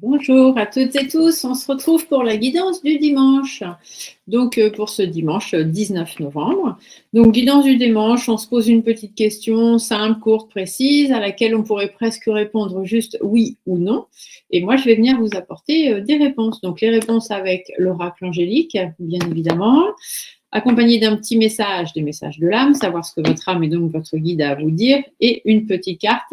Bonjour à toutes et tous, on se retrouve pour la guidance du dimanche. Donc pour ce dimanche 19 novembre. Donc guidance du dimanche, on se pose une petite question simple, courte, précise, à laquelle on pourrait presque répondre juste oui ou non. Et moi je vais venir vous apporter des réponses. Donc les réponses avec l'oracle angélique, bien évidemment, accompagné d'un petit message, des messages de l'âme, savoir ce que votre âme et donc votre guide a à vous dire, et une petite carte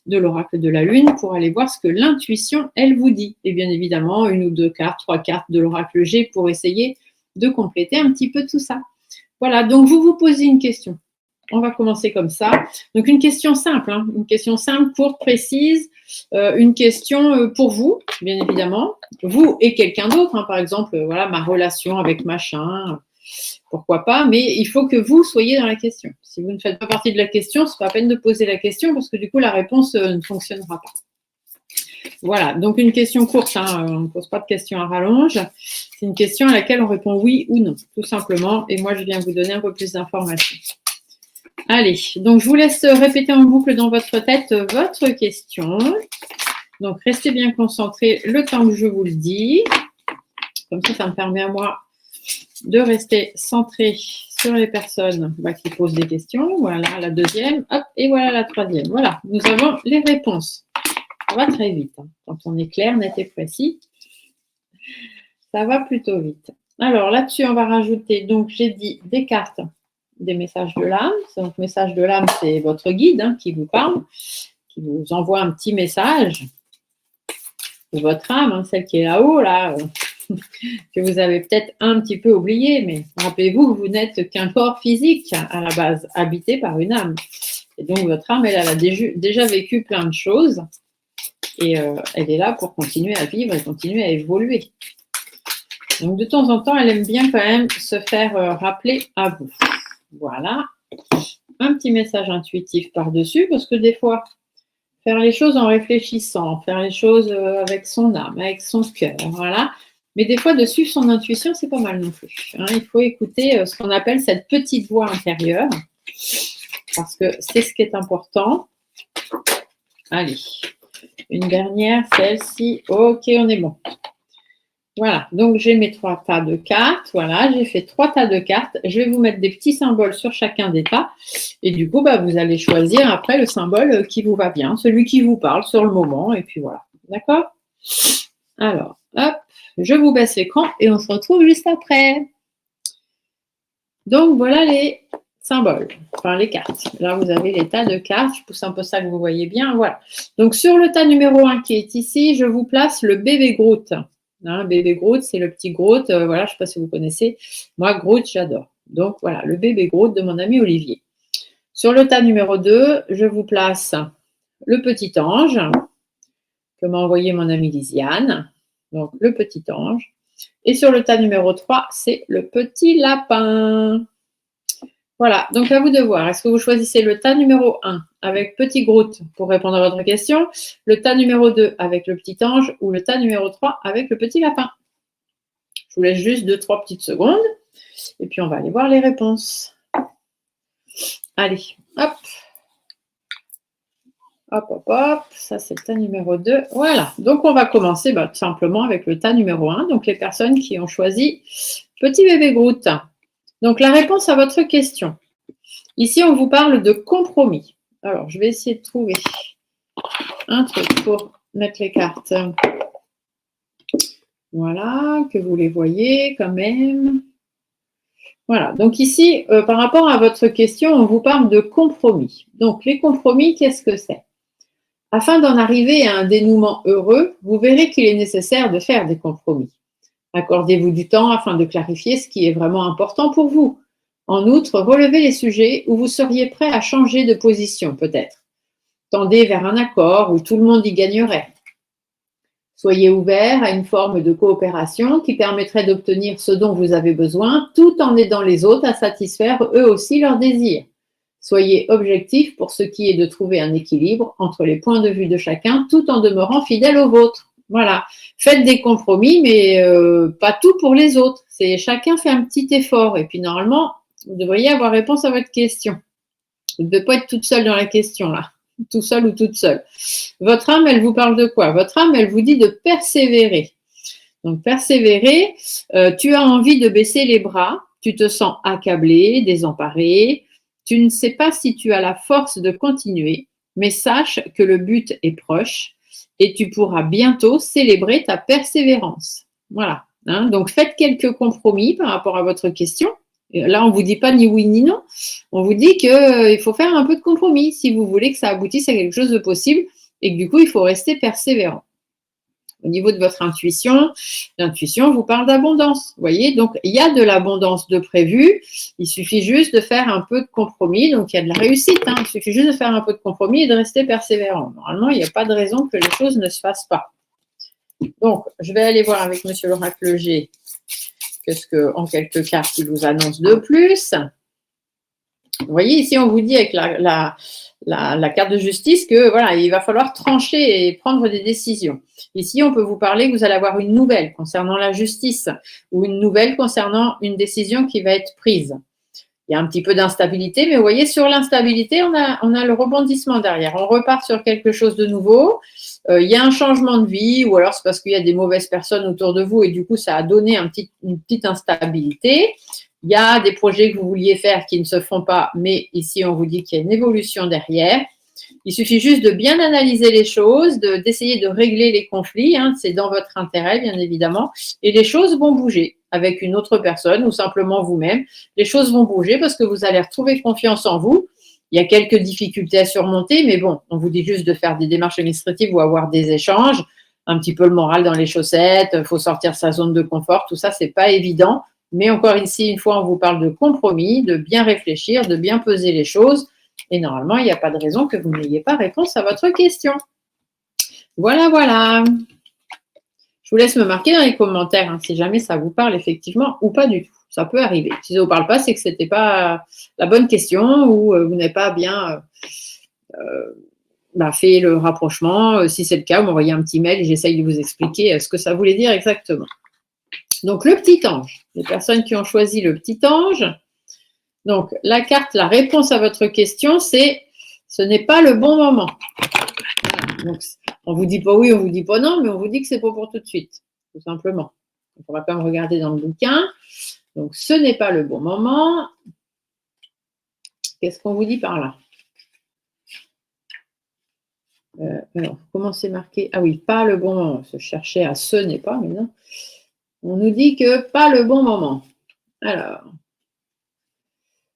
de l'oracle de la lune pour aller voir ce que l'intuition, elle vous dit. Et bien évidemment, une ou deux cartes, trois cartes de l'oracle G pour essayer de compléter un petit peu tout ça. Voilà, donc vous vous posez une question. On va commencer comme ça. Donc une question simple, une question simple, courte, précise, une question pour vous, bien évidemment, vous et quelqu'un d'autre, par exemple, voilà, ma relation avec machin, pourquoi pas, mais il faut que vous soyez dans la question. Si vous ne faites pas partie de la question, ce n'est pas la peine de poser la question parce que du coup, la réponse ne fonctionnera pas. Voilà, donc une question courte, on ne pose pas de questions à rallonge. C'est une question à laquelle on répond oui ou non, tout simplement. Et moi, je viens vous donner un peu plus d'informations. Allez, donc je vous laisse répéter en boucle dans votre tête votre question. Donc, restez bien concentrés le temps que je vous le dis. Comme ça me permet à moi de rester centré sur les personnes qui posent des questions. Voilà la deuxième, hop, et voilà la troisième. Voilà, nous avons les réponses. Ça va très vite. Quand on est clair, net et précis, ça va plutôt vite. Alors là-dessus, on va rajouter, donc j'ai dit des cartes, des messages de l'âme. Donc, message de l'âme, c'est votre guide qui vous parle, qui vous envoie un petit message. C'est votre âme, celle qui est là-haut, là, que vous avez peut-être un petit peu oublié, mais rappelez-vous que vous n'êtes qu'un corps physique à la base, habité par une âme. Et donc, votre âme, elle a déjà vécu plein de choses et elle est là pour continuer à vivre et continuer à évoluer. Donc, de temps en temps, elle aime bien quand même se faire rappeler à vous. Voilà. Un petit message intuitif par-dessus, parce que des fois, faire les choses en réfléchissant, faire les choses avec son âme, avec son cœur, voilà. Mais des fois, de suivre son intuition, c'est pas mal non plus. Il faut écouter ce qu'on appelle cette petite voix intérieure, parce que c'est ce qui est important. Allez, une dernière, celle-ci. Ok, on est bon. Voilà, donc j'ai mes 3 tas de cartes. Voilà, j'ai fait 3 tas de cartes. Je vais vous mettre des petits symboles sur chacun des tas. Et du coup, vous allez choisir après le symbole qui vous va bien, celui qui vous parle sur le moment. Et puis voilà, d'accord? Alors, hop, je vous baisse l'écran et on se retrouve juste après. Donc, voilà les symboles, enfin les cartes. Là, vous avez les tas de cartes. Je pousse un peu ça que vous voyez bien. Voilà. Donc, sur le tas numéro 1 qui est ici, je vous place le bébé Groot. Bébé Groot, c'est le petit Groot. Voilà, je ne sais pas si vous connaissez. Moi, Groot, j'adore. Donc, voilà, le bébé Groot de mon ami Olivier. Sur le tas numéro 2, je vous place le petit ange que m'a envoyé mon amie Lisiane. Donc, le petit ange. Et sur le tas numéro 3, c'est le petit lapin. Voilà, donc à vous de voir. Est-ce que vous choisissez le tas numéro 1 avec petit Groot pour répondre à votre question, le tas numéro 2 avec le petit ange ou le tas numéro 3 avec le petit lapin? Je vous laisse juste 2-3 petites secondes et puis on va aller voir les réponses. Allez, hop. Hop, hop, hop, ça c'est le tas numéro 2. Voilà, donc on va commencer tout simplement avec le tas numéro 1, donc les personnes qui ont choisi petit bébé Groot. Donc la réponse à votre question. Ici, on vous parle de compromis. Alors, je vais essayer de trouver un truc pour mettre les cartes. Voilà, que vous les voyez quand même. Voilà, donc ici, par rapport à votre question, on vous parle de compromis. Donc, les compromis, qu'est-ce que c'est? Afin d'en arriver à un dénouement heureux, vous verrez qu'il est nécessaire de faire des compromis. Accordez-vous du temps afin de clarifier ce qui est vraiment important pour vous. En outre, relevez les sujets où vous seriez prêt à changer de position, peut-être. Tendez vers un accord où tout le monde y gagnerait. Soyez ouvert à une forme de coopération qui permettrait d'obtenir ce dont vous avez besoin, tout en aidant les autres à satisfaire eux aussi leurs désirs. Soyez objectif pour ce qui est de trouver un équilibre entre les points de vue de chacun, tout en demeurant fidèle aux vôtres. Voilà. Faites des compromis, mais pas tout pour les autres. Chacun fait un petit effort. Et puis normalement, vous devriez avoir réponse à votre question. Vous ne devez pas être toute seule dans la question là. tout seul ou toute seule. Votre âme, elle vous parle de quoi? Votre âme, elle vous dit de persévérer. Donc, persévérer, tu as envie de baisser les bras, tu te sens accablé, désemparé, tu ne sais pas si tu as la force de continuer, mais sache que le but est proche et tu pourras bientôt célébrer ta persévérance. Voilà. Hein, donc, faites quelques compromis par rapport à votre question. Là, on ne vous dit pas ni oui ni non. On vous dit qu'il faut faire un peu de compromis si vous voulez que ça aboutisse à quelque chose de possible et que du coup, il faut rester persévérant. Au niveau de votre intuition, l'intuition vous parle d'abondance. Vous voyez, donc il y a de l'abondance de prévu. Il suffit juste de faire un peu de compromis. Donc il y a de la réussite. Hein. Il suffit juste de faire un peu de compromis et de rester persévérant. Normalement, il n'y a pas de raison que les choses ne se fassent pas. Donc, je vais aller voir avec Monsieur l'Oracle G qu'est-ce que, en quelques cartes, il vous annonce de plus. Vous voyez, ici, on vous dit avec la carte de justice que voilà, il va falloir trancher et prendre des décisions. Ici, on peut vous parler que vous allez avoir une nouvelle concernant la justice ou une nouvelle concernant une décision qui va être prise. Il y a un petit peu d'instabilité, mais vous voyez, sur l'instabilité, on a le rebondissement derrière. On repart sur quelque chose de nouveau. Il y a un changement de vie, ou alors c'est parce qu'il y a des mauvaises personnes autour de vous et du coup, ça a donné une petite instabilité. Il y a des projets que vous vouliez faire qui ne se font pas, mais ici, on vous dit qu'il y a une évolution derrière. Il suffit juste de bien analyser les choses, d'essayer de régler les conflits. Hein, c'est dans votre intérêt, bien évidemment. Et les choses vont bouger avec une autre personne ou simplement vous-même. Les choses vont bouger parce que vous allez retrouver confiance en vous. Il y a quelques difficultés à surmonter, mais bon, on vous dit juste de faire des démarches administratives ou avoir des échanges. Un petit peu le moral dans les chaussettes, il faut sortir sa zone de confort. Tout ça, c'est pas évident. Mais encore ici, une fois, on vous parle de compromis, de bien réfléchir, de bien peser les choses. Et normalement, il n'y a pas de raison que vous n'ayez pas réponse à votre question. Voilà, voilà. Je vous laisse me marquer dans les commentaires hein, si jamais ça vous parle effectivement ou pas du tout. Ça peut arriver. Si ça ne vous parle pas, c'est que ce n'était pas la bonne question ou vous n'avez pas bien fait le rapprochement. Si c'est le cas, vous m'envoyez un petit mail et j'essaye de vous expliquer ce que ça voulait dire exactement. Donc, le petit ange. Les personnes qui ont choisi le petit ange. Donc, la carte, la réponse à votre question, c'est « ce n'est pas le bon moment ». Donc, on ne vous dit pas oui, on ne vous dit pas non, mais on vous dit que ce n'est pas pour tout de suite, tout simplement. On va quand même regarder dans le bouquin. Donc, ce n'est pas le bon moment. Qu'est-ce qu'on vous dit par là? Alors, comment c'est marqué? Ah oui, pas le bon moment. Se chercher à ce n'est pas, mais non. On nous dit que pas le bon moment. Alors,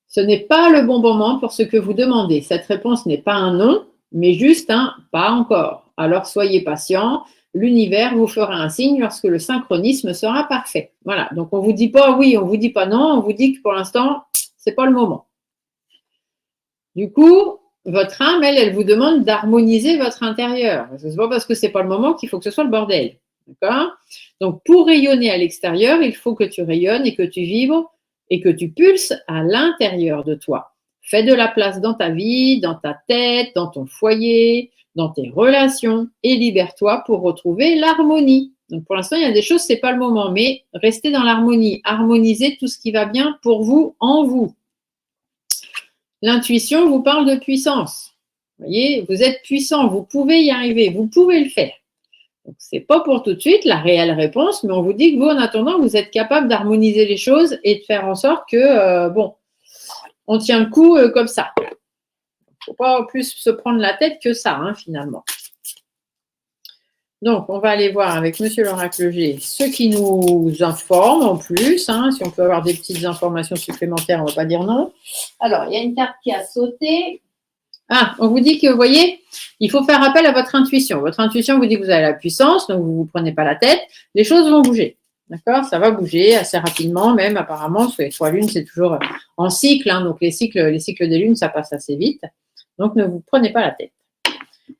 ce n'est pas le bon moment pour ce que vous demandez. Cette réponse n'est pas un non, mais juste un pas encore. Alors, soyez patient. L'univers vous fera un signe lorsque le synchronisme sera parfait. Voilà. Donc, on ne vous dit pas oui, on ne vous dit pas non. On vous dit que pour l'instant, ce n'est pas le moment. Du coup, votre âme, elle vous demande d'harmoniser votre intérieur. Ce n'est pas parce que ce n'est pas le moment qu'il faut que ce soit le bordel. D'accord? Donc, pour rayonner à l'extérieur, il faut que tu rayonnes et que tu vibres et que tu pulses à l'intérieur de toi. Fais de la place dans ta vie, dans ta tête, dans ton foyer, dans tes relations et libère-toi pour retrouver l'harmonie. Donc, pour l'instant, il y a des choses, ce n'est pas le moment, mais restez dans l'harmonie. Harmonisez tout ce qui va bien pour vous, en vous. L'intuition vous parle de puissance. Vous voyez, vous êtes puissant, vous pouvez y arriver, vous pouvez le faire. Donc, ce n'est pas pour tout de suite la réelle réponse, mais on vous dit que vous, en attendant, vous êtes capable d'harmoniser les choses et de faire en sorte que, on tient le coup comme ça. Il ne faut pas plus se prendre la tête que ça, hein, finalement. Donc, on va aller voir avec Monsieur l'Oracle G ce qui nous informe en plus. Hein, si on peut avoir des petites informations supplémentaires, on ne va pas dire non. Alors, il y a une carte qui a sauté. Ah, on vous dit que, vous voyez, il faut faire appel à votre intuition. Votre intuition vous dit que vous avez la puissance, donc vous ne vous prenez pas la tête. Les choses vont bouger. D'accord? Ça va bouger assez rapidement, même apparemment, sur les 3 lunes, c'est toujours en cycle. Hein, donc, les cycles des lunes, ça passe assez vite. Donc, ne vous prenez pas la tête.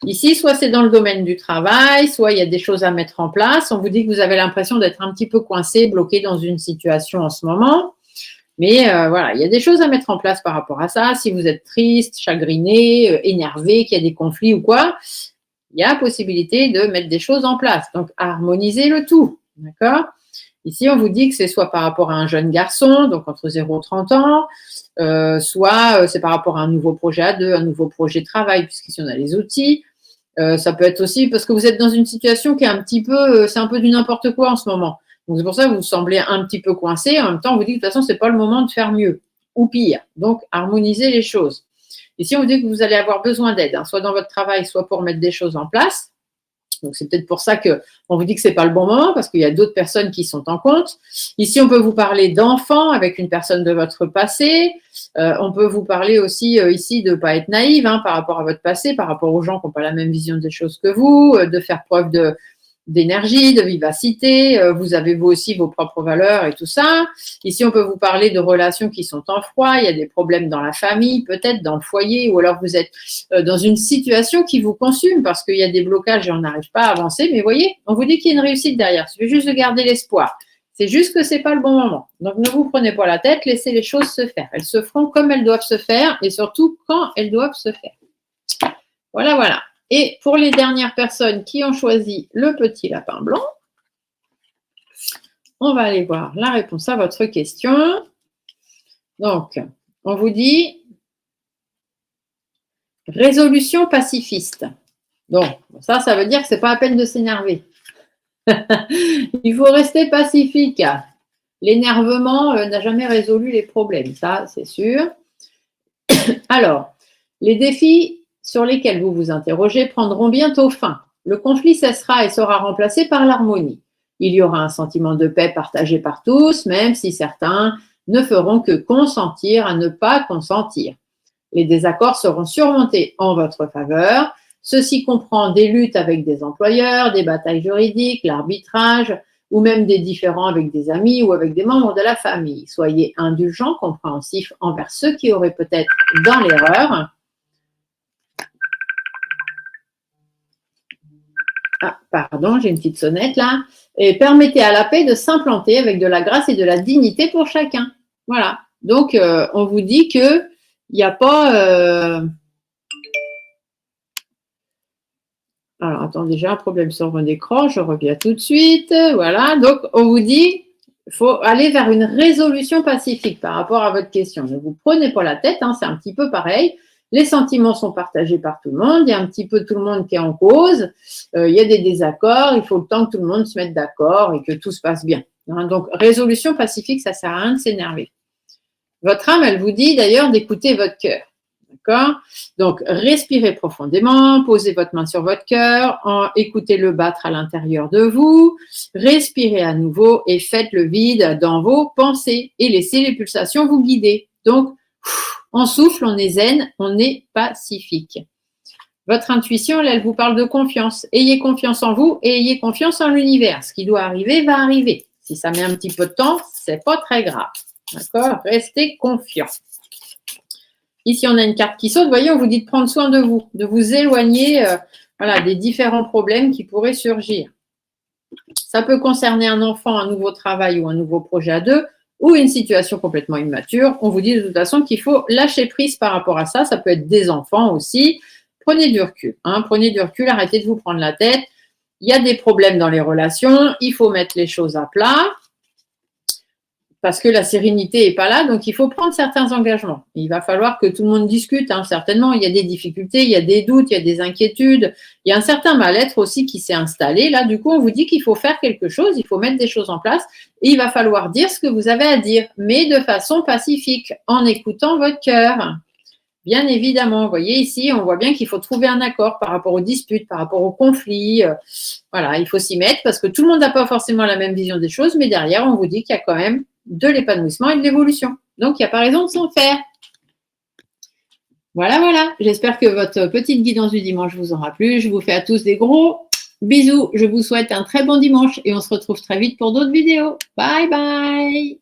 Ici, soit c'est dans le domaine du travail, soit il y a des choses à mettre en place. On vous dit que vous avez l'impression d'être un petit peu coincé, bloqué dans une situation en ce moment. Mais voilà, il y a des choses à mettre en place par rapport à ça. Si vous êtes triste, chagriné, énervé, qu'il y a des conflits ou quoi, il y a possibilité de mettre des choses en place. Donc, harmonisez le tout. D'accord? Ici, on vous dit que c'est soit par rapport à un jeune garçon, donc entre 0 et 30 ans, soit c'est par rapport à un nouveau projet à deux, un nouveau projet de travail, puisqu'ici on a les outils. Ça peut être aussi parce que vous êtes dans une situation qui est un petit peu, c'est un peu du n'importe quoi en ce moment. Donc c'est pour ça que vous semblez un petit peu coincé. En même temps, on vous dit que de toute façon, c'est pas le moment de faire mieux ou pire. Donc harmonisez les choses. Ici, on vous dit que vous allez avoir besoin d'aide, hein, soit dans votre travail, soit pour mettre des choses en place. Donc, c'est peut-être pour ça qu'on vous dit que ce n'est pas le bon moment, parce qu'il y a d'autres personnes qui sont en compte. Ici, on peut vous parler d'enfants avec une personne de votre passé. On peut vous parler aussi ici de ne pas être naïve hein, par rapport à votre passé, par rapport aux gens qui n'ont pas la même vision des choses que vous, de faire preuve d'énergie, de vivacité. Vous avez vous aussi vos propres valeurs et tout ça. Ici, on peut vous parler de relations qui sont en froid. Il y a des problèmes dans la famille, peut-être dans le foyer, ou alors vous êtes dans une situation qui vous consume parce qu'il y a des blocages et on n'arrive pas à avancer. Mais voyez, on vous dit qu'il y a une réussite derrière. Il suffit juste de garder l'espoir. C'est juste que ce n'est pas le bon moment. Donc, ne vous prenez pas la tête, laissez les choses se faire. Elles se feront comme elles doivent se faire et surtout quand elles doivent se faire. Voilà, voilà. Et pour les dernières personnes qui ont choisi le petit lapin blanc, on va aller voir la réponse à votre question. Donc, on vous dit résolution pacifiste. Donc, ça veut dire que ce n'est pas la peine de s'énerver. Il faut rester pacifique. L'énervement n'a jamais résolu les problèmes, ça c'est sûr. Alors, les défis sur lesquels vous vous interrogez prendront bientôt fin. Le conflit cessera et sera remplacé par l'harmonie. Il y aura un sentiment de paix partagé par tous, même si certains ne feront que consentir à ne pas consentir. Les désaccords seront surmontés en votre faveur. Ceci comprend des luttes avec des employeurs, des batailles juridiques, l'arbitrage, ou même des différends avec des amis ou avec des membres de la famille. Soyez indulgents, compréhensifs envers ceux qui auraient peut-être dans l'erreur. Ah, pardon, j'ai une petite sonnette là. Et permettez à la paix de s'implanter avec de la grâce et de la dignité pour chacun. Voilà. Donc, on vous dit qu'il n'y a pas... Alors, attendez, j'ai un problème sur mon écran, je reviens tout de suite. Voilà, donc on vous dit, il faut aller vers une résolution pacifique par rapport à votre question. Ne vous prenez pas la tête, hein, c'est un petit peu pareil. Les sentiments sont partagés par tout le monde, il y a un petit peu tout le monde qui est en cause, il y a des désaccords, il faut le temps que tout le monde se mette d'accord et que tout se passe bien. Hein, donc, résolution pacifique, ça ne sert à rien de s'énerver. Votre âme, elle vous dit d'ailleurs d'écouter votre cœur. D'accord? Donc, respirez profondément, posez votre main sur votre cœur, écoutez-le battre à l'intérieur de vous, respirez à nouveau et faites le vide dans vos pensées et laissez les pulsations vous guider. Donc, on souffle, on est zen, on est pacifique. Votre intuition, elle vous parle de confiance. Ayez confiance en vous et ayez confiance en l'univers. Ce qui doit arriver va arriver. Si ça met un petit peu de temps, c'est pas très grave. D'accord? Restez confiant. Ici, on a une carte qui saute. Vous voyez, on vous dit de prendre soin de vous éloigner voilà, des différents problèmes qui pourraient surgir. Ça peut concerner un enfant, un nouveau travail ou un nouveau projet à deux ou une situation complètement immature. On vous dit de toute façon qu'il faut lâcher prise par rapport à ça. Ça peut être des enfants aussi. Prenez du recul. Hein, prenez du recul, arrêtez de vous prendre la tête. Il y a des problèmes dans les relations. Il faut mettre les choses à plat. Parce que la sérénité n'est pas là, donc il faut prendre certains engagements. Il va falloir que tout le monde discute, hein, certainement. Il y a des difficultés, il y a des doutes, il y a des inquiétudes. Il y a un certain mal-être aussi qui s'est installé. Là, du coup, on vous dit qu'il faut faire quelque chose, il faut mettre des choses en place et il va falloir dire ce que vous avez à dire, mais de façon pacifique, en écoutant votre cœur. Bien évidemment, vous voyez ici, on voit bien qu'il faut trouver un accord par rapport aux disputes, par rapport aux conflits. Voilà, il faut s'y mettre parce que tout le monde n'a pas forcément la même vision des choses, mais derrière, on vous dit qu'il y a quand même de l'épanouissement et de l'évolution. Donc, il n'y a pas raison de s'en faire. Voilà, voilà. J'espère que votre petite guidance du dimanche vous aura plu. Je vous fais à tous des gros bisous. Je vous souhaite un très bon dimanche et on se retrouve très vite pour d'autres vidéos. Bye, bye.